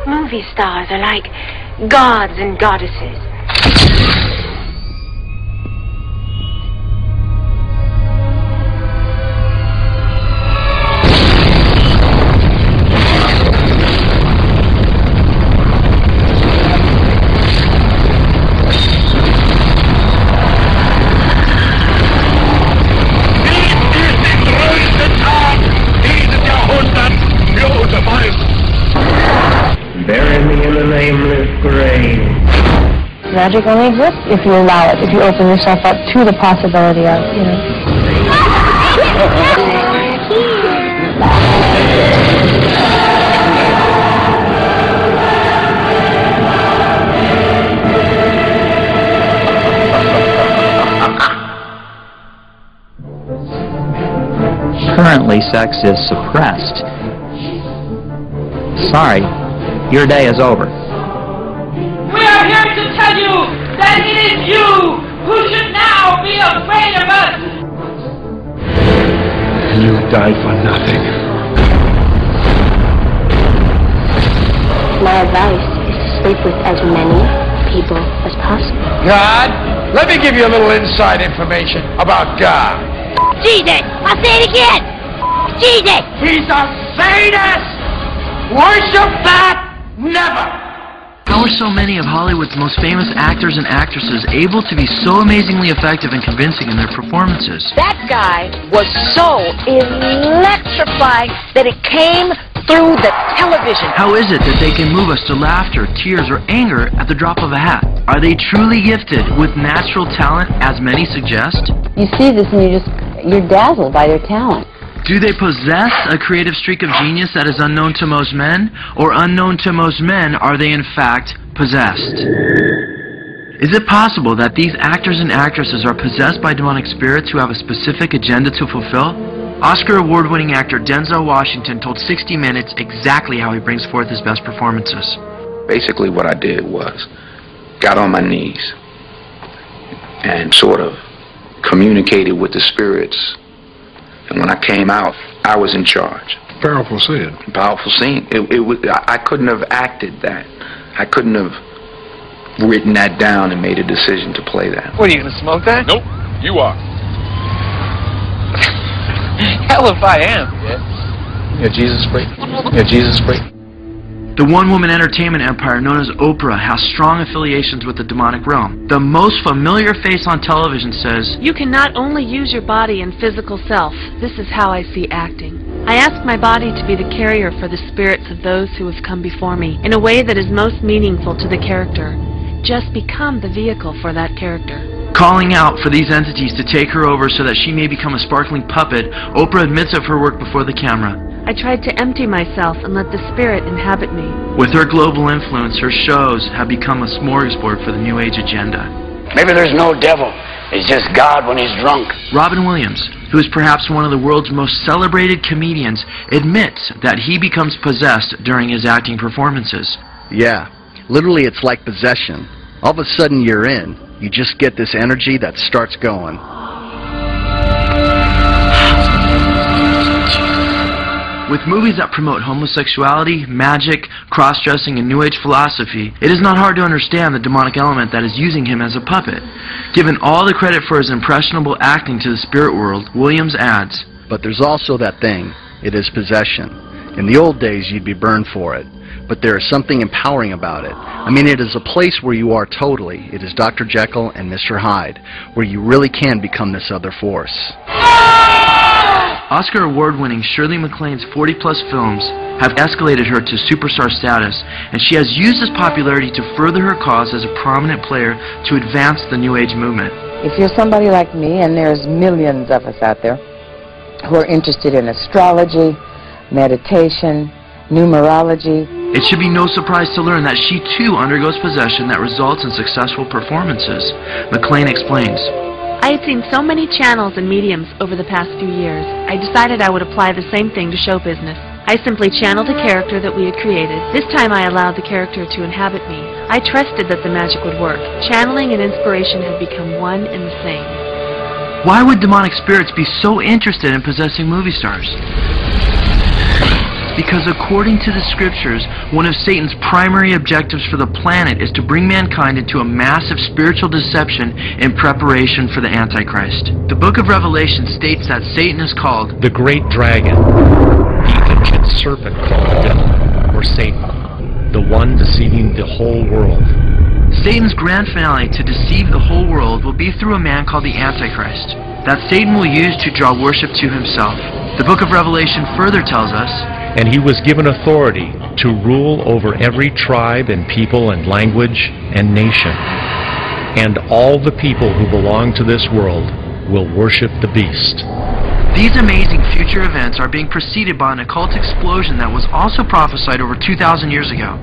Movie stars are like gods and goddesses. Bury me in a nameless grave. Magic only exists if you allow it, if you open yourself up to the possibility of, you know. Currently, sex is suppressed. Sorry, your day is over. We are here to tell you that it is you who should now be afraid of us. You died for nothing. My advice is to sleep with as many people as possible. God? Let me give you a little inside information about God. Jesus! I'll say it again! Jesus! He's a sadist! Worship that! Never! How are so many of Hollywood's most famous actors and actresses able to be so amazingly effective and convincing in their performances? That guy was so electrifying that it came through the television. How is it that they can move us to laughter, tears, or anger at the drop of a hat? Are they truly gifted with natural talent, as many suggest? You see this and you're dazzled by their talent. Do they possess a creative streak of genius that is unknown to most men? Or unknown to most men, are they in fact possessed? Is it possible that these actors and actresses are possessed by demonic spirits who have a specific agenda to fulfill? Oscar award-winning actor Denzel Washington told 60 Minutes exactly how he brings forth his best performances. Basically what I did was got on my knees and sort of communicated with the spirits. And when I came out, I was in charge. Powerful scene. Powerful scene. I couldn't have acted that. I couldn't have written that down and made a decision to play that. What, are you going to smoke that? Nope, you are. Hell if I am. Yeah, Jesus freak. Yeah, Jesus freak. The one-woman entertainment empire known as Oprah has strong affiliations with the demonic realm. The most familiar face on television says, "You can not only use your body and physical self. This is how I see acting. I ask my body to be the carrier for the spirits of those who have come before me in a way that is most meaningful to the character. Just become the vehicle for that character." Calling out for these entities to take her over so that she may become a sparkling puppet, Oprah admits of her work before the camera. I tried to empty myself and let the spirit inhabit me. With her global influence, her shows have become a smorgasbord for the New Age agenda. Maybe there's no devil. It's just God when he's drunk. Robin Williams, who is perhaps one of the world's most celebrated comedians, admits that he becomes possessed during his acting performances. Yeah, literally it's like possession. All of a sudden you're in. You just get this energy that starts going. With movies that promote homosexuality, magic, cross-dressing, and New Age philosophy, it is not hard to understand the demonic element that is using him as a puppet. Given all the credit for his impressionable acting to the spirit world, Williams adds, "But there's also that thing. It is possession. In the old days, you'd be burned for it. But there is something empowering about it. I mean, it is a place where you are totally. It is Dr. Jekyll and Mr. Hyde, where you really can become this other force." Oscar award-winning Shirley MacLaine's 40-plus films have escalated her to superstar status, and she has used this popularity to further her cause as a prominent player to advance the New Age movement. If you're somebody like me, and there's millions of us out there who are interested in astrology, meditation, numerology, it should be no surprise to learn that she too undergoes possession that results in successful performances. MacLaine explains, I had seen so many channels and mediums over the past few years, I decided I would apply the same thing to show business. I simply channeled a character that we had created. This time I allowed the character to inhabit me. I trusted that the magic would work. Channeling and inspiration had become one and the same. Why would demonic spirits be so interested in possessing movie stars? Because according to the scriptures, one of Satan's primary objectives for the planet is to bring mankind into a massive spiritual deception in preparation for the Antichrist. The book of Revelation states that Satan is called the great dragon, the ancient serpent called the devil, or Satan, the one deceiving the whole world. Satan's grand finale to deceive the whole world will be through a man called the Antichrist, that Satan will use to draw worship to himself. The book of Revelation further tells us, and he was given authority to rule over every tribe and people and language and nation. And all the people who belong to this world will worship the beast. These amazing future events are being preceded by an occult explosion that was also prophesied over 2,000 years ago.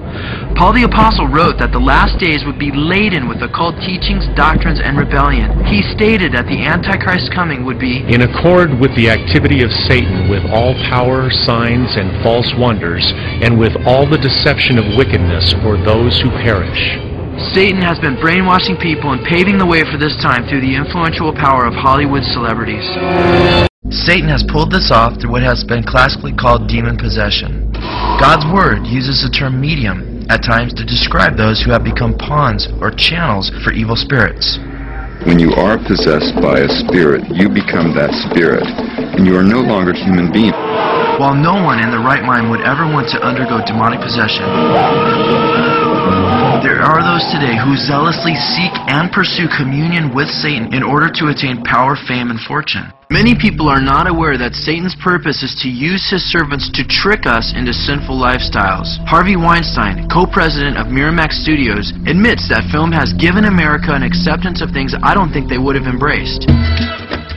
Paul the Apostle wrote that the last days would be laden with occult teachings, doctrines, and rebellion. He stated that the Antichrist's coming would be in accord with the activity of Satan, with all power, signs, and false wonders, and with all the deception of wickedness for those who perish. Satan has been brainwashing people and paving the way for this time through the influential power of Hollywood celebrities. Satan has pulled this off through what has been classically called demon possession. God's Word uses the term medium at times to describe those who have become pawns or channels for evil spirits. When you are possessed by a spirit, you become that spirit, and you are no longer a human being. While no one in their right mind would ever want to undergo demonic possession, there are those today who zealously seek and pursue communion with Satan in order to attain power, fame, and fortune. Many people are not aware that Satan's purpose is to use his servants to trick us into sinful lifestyles. Harvey Weinstein, co-president of Miramax Studios, admits that film has given America an acceptance of things I don't think they would have embraced.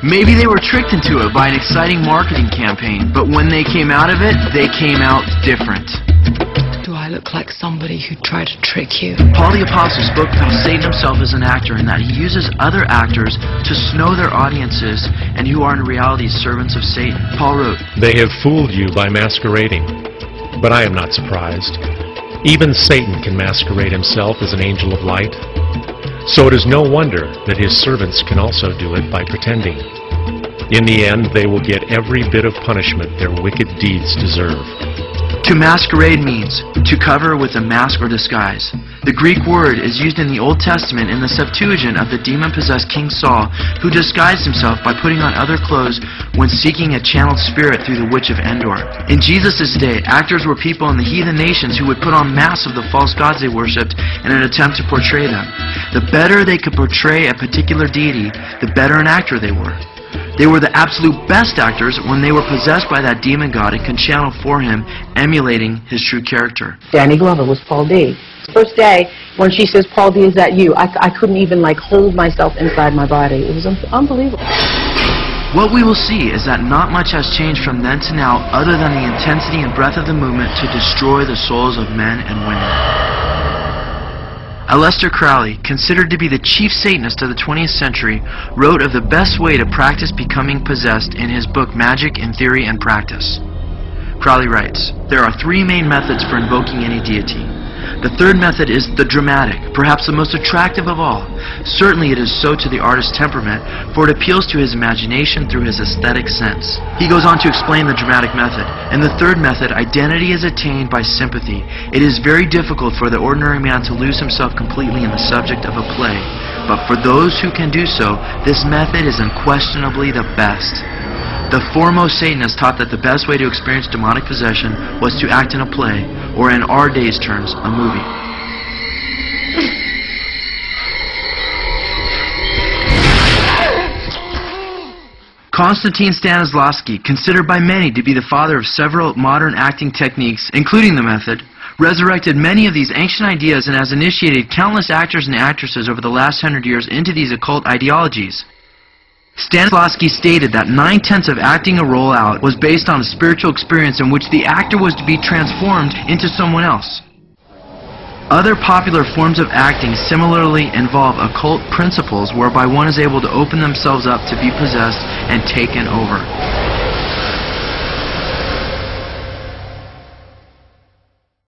Maybe they were tricked into it by an exciting marketing campaign, but when they came out of it, they came out different. Do I look like somebody who tried to trick you? Paul the Apostle spoke about Satan himself as an actor, and that he uses other actors to snow their audiences and who are in reality servants of Satan. Paul wrote, "They have fooled you by masquerading, but I am not surprised. Even Satan can masquerade himself as an angel of light. So it is no wonder that his servants can also do it by pretending. In the end, they will get every bit of punishment their wicked deeds deserve." To masquerade means to cover with a mask or disguise. The Greek word is used in the Old Testament in the Septuagint of the demon-possessed King Saul, who disguised himself by putting on other clothes when seeking a channeled spirit through the witch of Endor. In Jesus' day, actors were people in the heathen nations who would put on masks of the false gods they worshipped in an attempt to portray them. The better they could portray a particular deity, the better an actor they were. They were the absolute best actors when they were possessed by that demon god and could channel for him, emulating his true character. Danny Glover was Paul D. First day, when she says, "Paul D, is that you?" I couldn't even hold myself inside my body. It was unbelievable. What we will see is that not much has changed from then to now other than the intensity and breadth of the movement to destroy the souls of men and women. Aleister Crowley, considered to be the chief Satanist of the 20th century, wrote of the best way to practice becoming possessed in his book Magic in Theory and Practice. Crowley writes, "There are three main methods for invoking any deity. The third method is the dramatic, perhaps the most attractive of all. Certainly it is so to the artist's temperament, for it appeals to his imagination through his aesthetic sense." He goes on to explain the dramatic method. In the third method, identity is attained by sympathy. It is very difficult for the ordinary man to lose himself completely in the subject of a play. But for those who can do so, this method is unquestionably the best. The foremost Satanists taught that the best way to experience demonic possession was to act in a play, or in our day's terms, a movie. Konstantin Stanislavski, considered by many to be the father of several modern acting techniques, including the method, resurrected many of these ancient ideas and has initiated countless actors and actresses over the last 100 years into these occult ideologies. Stanislavski stated that 9/10 of acting a role out was based on a spiritual experience in which the actor was to be transformed into someone else. Other popular forms of acting similarly involve occult principles whereby one is able to open themselves up to be possessed and taken over.